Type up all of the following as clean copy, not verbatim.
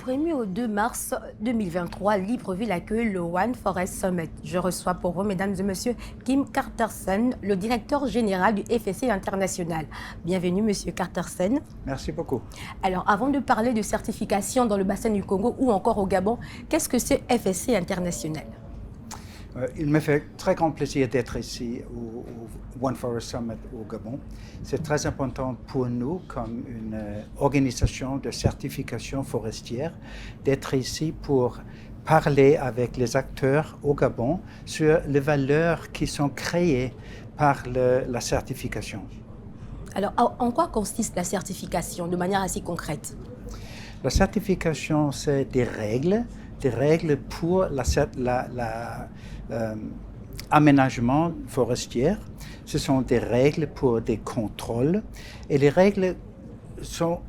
1er au 2 mars 2023, Libreville accueille le One Forest Summit. Je reçois pour vous, mesdames et messieurs, Kim Cartersen, le directeur général du FSC International. Bienvenue, monsieur Cartersen. Merci beaucoup. Alors, avant de parler de certification dans le bassin du Congo ou encore au Gabon, qu'est-ce que c'est FSC International? Il me fait très grand plaisir d'être ici au One Forest Summit au Gabon. C'est très important pour nous, comme une organisation de certification forestière, d'être ici pour parler avec les acteurs au Gabon sur les valeurs qui sont créées par la certification. Alors, en quoi consiste la certification de manière assez concrète? La certification, c'est des règles pour aménagement forestier. Ce sont des règles pour des contrôles et les règles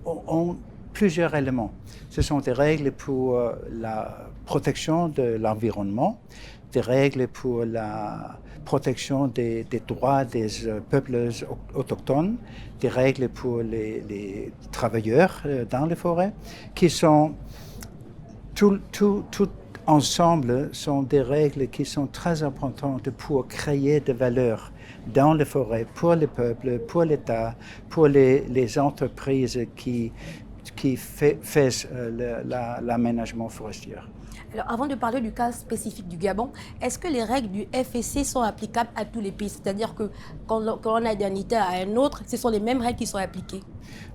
ont plusieurs éléments. Ce sont des règles pour la protection de l'environnement, des règles pour la protection des droits des peuples autochtones, des règles pour les travailleurs dans les forêts, qui sont tout ensemble sont des règles qui sont très importantes pour créer des valeurs dans les forêts, pour les peuples, pour l'État, pour les entreprises qui font l'aménagement forestier. Alors, avant de parler du cas spécifique du Gabon, est-ce que les règles du FSC sont applicables à tous les pays? C'est-à-dire que quand on a d'un État à un autre, ce sont les mêmes règles qui sont appliquées?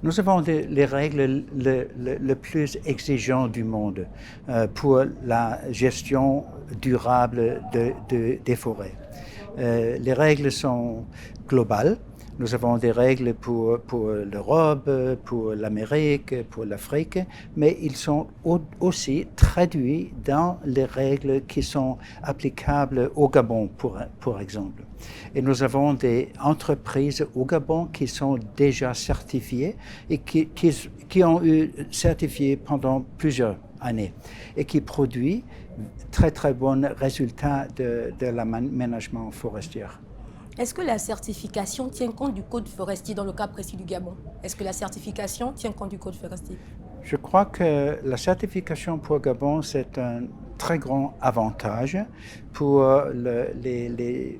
Nous avons les règles les plus exigeantes du monde pour la gestion durable des forêts. Les règles sont globales. Nous avons des règles pour l'Europe, pour l'Amérique, pour l'Afrique, mais ils sont aussi traduits dans les règles qui sont applicables au Gabon, pour exemple. Et nous avons des entreprises au Gabon qui sont déjà certifiées et qui ont eu certifié pendant plusieurs années et qui produisent très bons résultats de l'aménagement forestier. Est-ce que la certification tient compte du code forestier dans le cas précis du Gabon? Est-ce que la certification tient compte du code forestier? Je crois que la certification pour Gabon, c'est un très grand avantage pour les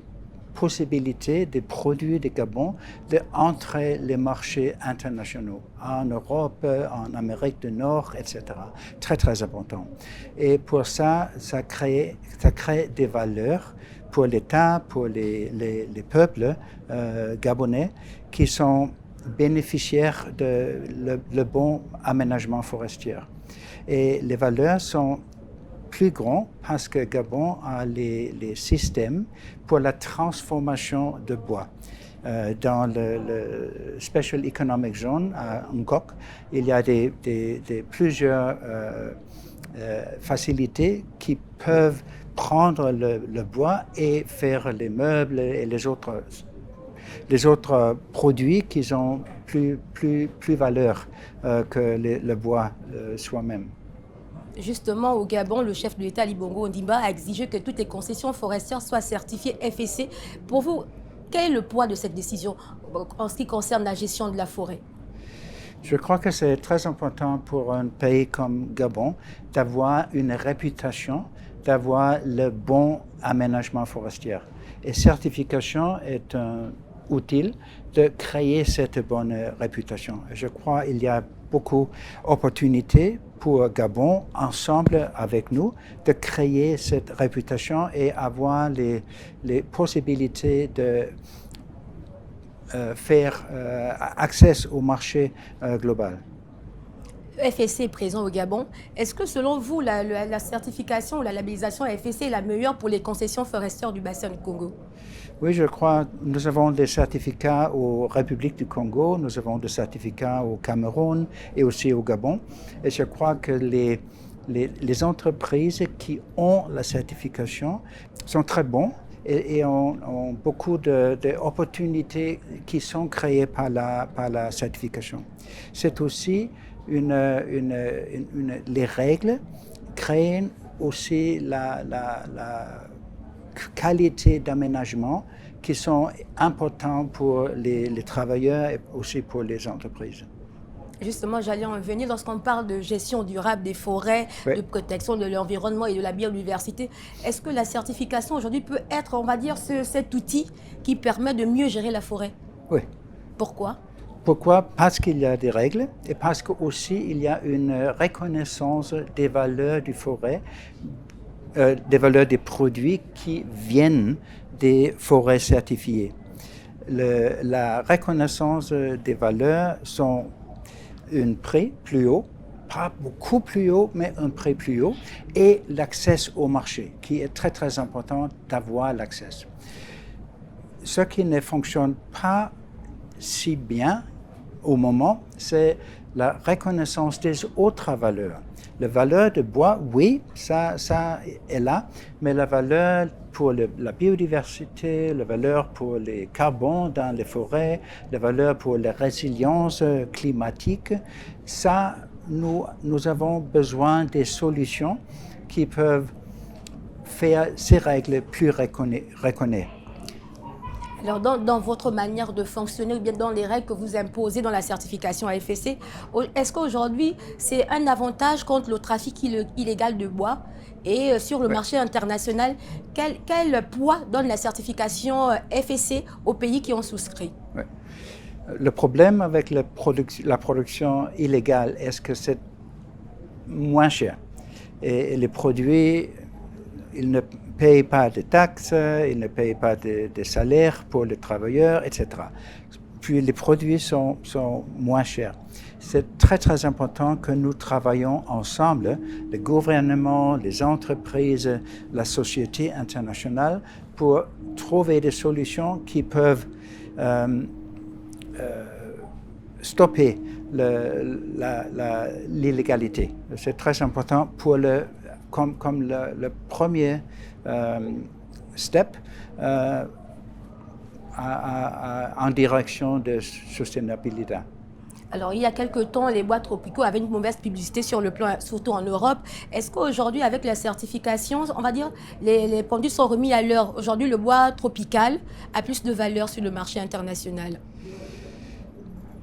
possibilités des produits du Gabon d'entrer les marchés internationaux, en Europe, en Amérique du Nord, etc. Très important. Et pour ça crée des valeurs pour l'État, pour les peuples gabonais qui sont bénéficiaires de le bon aménagement forestier. Et les valeurs sont plus grandes parce que Gabon a les systèmes pour la transformation de bois. Dans le Special Economic Zone à Ngok, il y a plusieurs facilités qui peuvent prendre le bois et faire les meubles et les autres produits qui ont plus valeur que le bois soi-même. Justement, au Gabon, le chef de l'État, Ali Bongo Ondimba, a exigé que toutes les concessions forestières soient certifiées FSC. Pour vous, quel est le poids de cette décision en ce qui concerne la gestion de la forêt? Je crois que c'est très important pour un pays comme Gabon d'avoir une réputation, d'avoir le bon aménagement forestier. Et certification est un outil de créer cette bonne réputation. Je crois qu'il y a beaucoup d'opportunités pour Gabon, ensemble avec nous, de créer cette réputation et avoir les possibilités de faire accès au marché global. FSC est présent au Gabon. Est-ce que selon vous, la certification ou la labellisation FSC est la meilleure pour les concessions forestières du bassin du Congo? Oui, je crois. Nous avons des certificats aux Républiques du Congo, nous avons des certificats au Cameroun et aussi au Gabon. Et je crois que les entreprises qui ont la certification sont très bonnes et ont beaucoup d'opportunités qui sont créées par la certification. C'est aussi les règles créent aussi la qualité d'aménagement qui sont importants pour les travailleurs et aussi pour les entreprises. Justement, j'allais en venir. Lorsqu'on parle de gestion durable des forêts, Oui. de protection de l'environnement et de la biodiversité, est-ce que la certification aujourd'hui peut être, on va dire, cet outil qui permet de mieux gérer la forêt? Oui. Pourquoi? Pourquoi? Parce qu'il y a des règles et parce qu'aussi il y a une reconnaissance des valeurs du forêt, des valeurs des produits qui viennent des forêts certifiées. La reconnaissance des valeurs sont un prix plus haut, pas beaucoup plus haut, mais un prix plus haut, et l'accès au marché, qui est très très important d'avoir l'accès. Ce qui ne fonctionne pas si bien au moment, c'est la reconnaissance des autres valeurs. La valeur de bois, oui, ça est là, mais la valeur pour la biodiversité, la valeur pour les carbone dans les forêts, la valeur pour la résilience climatique, ça, nous avons besoin des solutions qui peuvent faire ces règles plus reconnues. Alors, dans votre manière de fonctionner ou bien dans les règles que vous imposez dans la certification AFSC, est-ce qu'aujourd'hui, c'est un avantage contre le trafic illégal de bois? Et sur le marché international, quel poids donne la certification FSC aux pays qui ont souscrit? Ouais. Le problème avec la production illégale, est-ce que c'est moins cher? Et les produits, ils ne payent pas de taxes, ils ne payent pas de salaires pour les travailleurs, etc. Puis les produits sont moins chers. C'est très très important que nous travaillons ensemble, le gouvernement, les entreprises, la société internationale, pour trouver des solutions qui peuvent stopper l'illégalité. C'est très important pour comme le premier step en direction de sustainabilité. Alors, il y a quelque temps, les bois tropicaux avaient une mauvaise publicité sur le plan, surtout en Europe. Est-ce qu'aujourd'hui, avec la certification, on va dire, les pendules sont remis à l'heure? Aujourd'hui, le bois tropical a plus de valeur sur le marché international.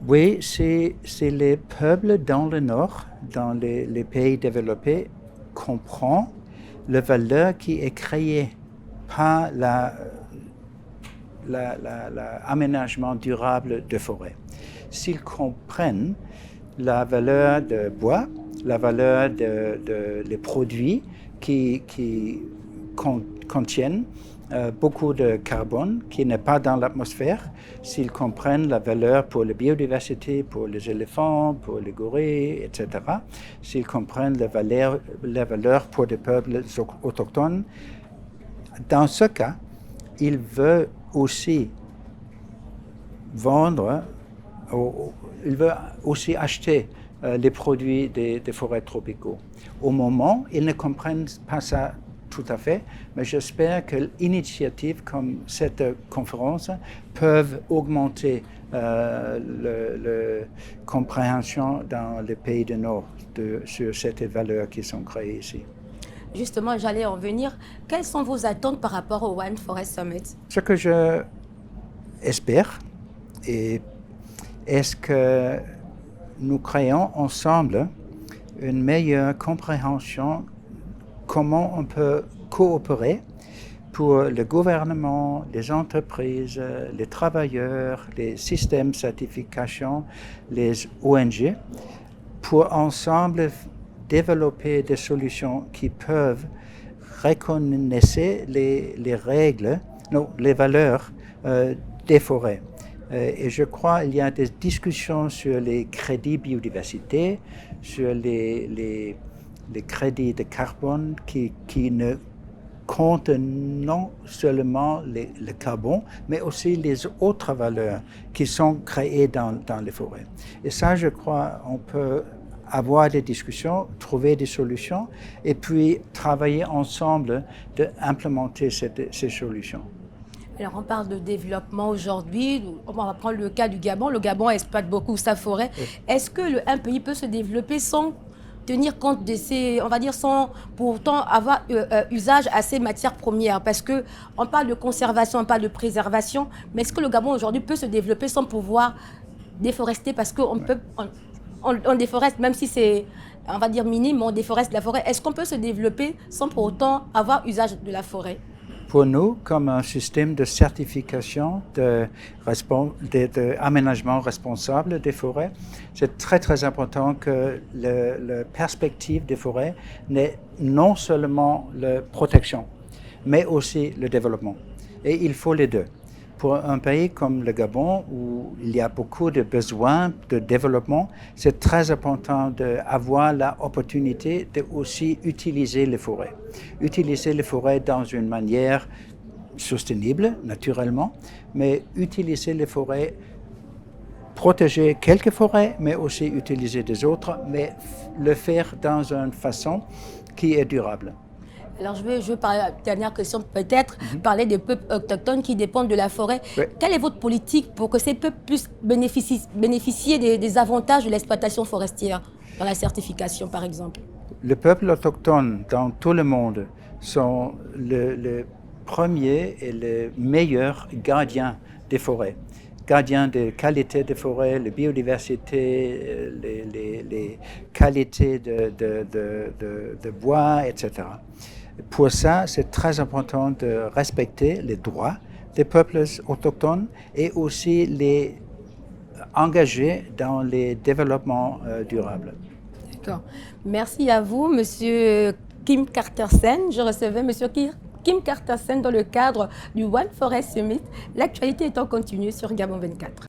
Oui, c'est les peuples dans le Nord, dans les pays développés, comprennent la valeur qui est créée par l'aménagement durable de forêt. S'ils comprennent la valeur de bois, la valeur des produits qui contiennent beaucoup de carbone qui n'est pas dans l'atmosphère, s'ils comprennent la valeur pour la biodiversité, pour les éléphants, pour les gorilles, etc., s'ils comprennent la valeur pour les peuples autochtones, dans ce cas, ils veulent aussi vendre, ils veulent aussi acheter les produits des forêts tropicaux. Au moment, ils ne comprennent pas ça tout à fait, mais j'espère que l'initiative comme cette conférence peuvent augmenter la compréhension dans les pays du Nord sur ces valeurs qui sont créées ici. Justement, j'allais en venir. Quelles sont vos attentes par rapport au One Forest Summit? Ce que je espère est que nous créons ensemble une meilleure compréhension comment on peut coopérer pour le gouvernement, les entreprises, les travailleurs, les systèmes de certification, les ONG, pour ensemble développer des solutions qui peuvent reconnaître les règles, non, les valeurs des forêts. Et je crois qu'il y a des discussions sur les crédits biodiversité, sur les crédits de carbone qui ne comptent non seulement le carbone, mais aussi les autres valeurs qui sont créées dans les forêts. Et ça, je crois, on peut avoir des discussions, trouver des solutions, et puis travailler ensemble d'implémenter ces solutions. Alors, on parle de développement aujourd'hui. On va prendre le cas du Gabon. Le Gabon exploite beaucoup sa forêt. Oui. Est-ce que un pays peut se développer sans tenir compte de ces, on va dire, sans pourtant avoir usage à ces matières premières? Parce qu'on parle de conservation, on parle de préservation, mais est-ce que le Gabon aujourd'hui peut se développer sans pouvoir déforester? Parce qu'on peut... on déforeste, même si c'est, on va dire minime, on déforeste la forêt. Est-ce qu'on peut se développer sans pour autant avoir usage de la forêt? Pour nous, comme un système de certification d'aménagement responsable des forêts, c'est très très important que la perspective des forêts n'est non seulement la protection, mais aussi le développement. Et il faut les deux. Pour un pays comme le Gabon, où il y a beaucoup de besoins de développement, c'est très important d'avoir l'opportunité de aussi utiliser les forêts. Utiliser les forêts dans une manière soutenable, naturellement, mais utiliser les forêts, protéger quelques forêts, mais aussi utiliser des autres, mais le faire dans une façon qui est durable. Alors je veux parler, dernière question peut-être, parler des peuples autochtones qui dépendent de la forêt. Oui. Quelle est votre politique pour que ces peuples puissent bénéficier des avantages de l'exploitation forestière, dans la certification par exemple? Les peuples autochtones dans tout le monde sont le premier et le meilleur gardien des forêts. Gardien de qualité des forêts, la biodiversité, les qualités de bois, etc. Pour ça, c'est très important de respecter les droits des peuples autochtones et aussi les engager dans les développements durables. D'accord. Merci à vous, Monsieur Kim Cartersen. Je recevais Monsieur Kim Cartersen dans le cadre du One Forest Summit. L'actualité est en continu sur Gabon 24.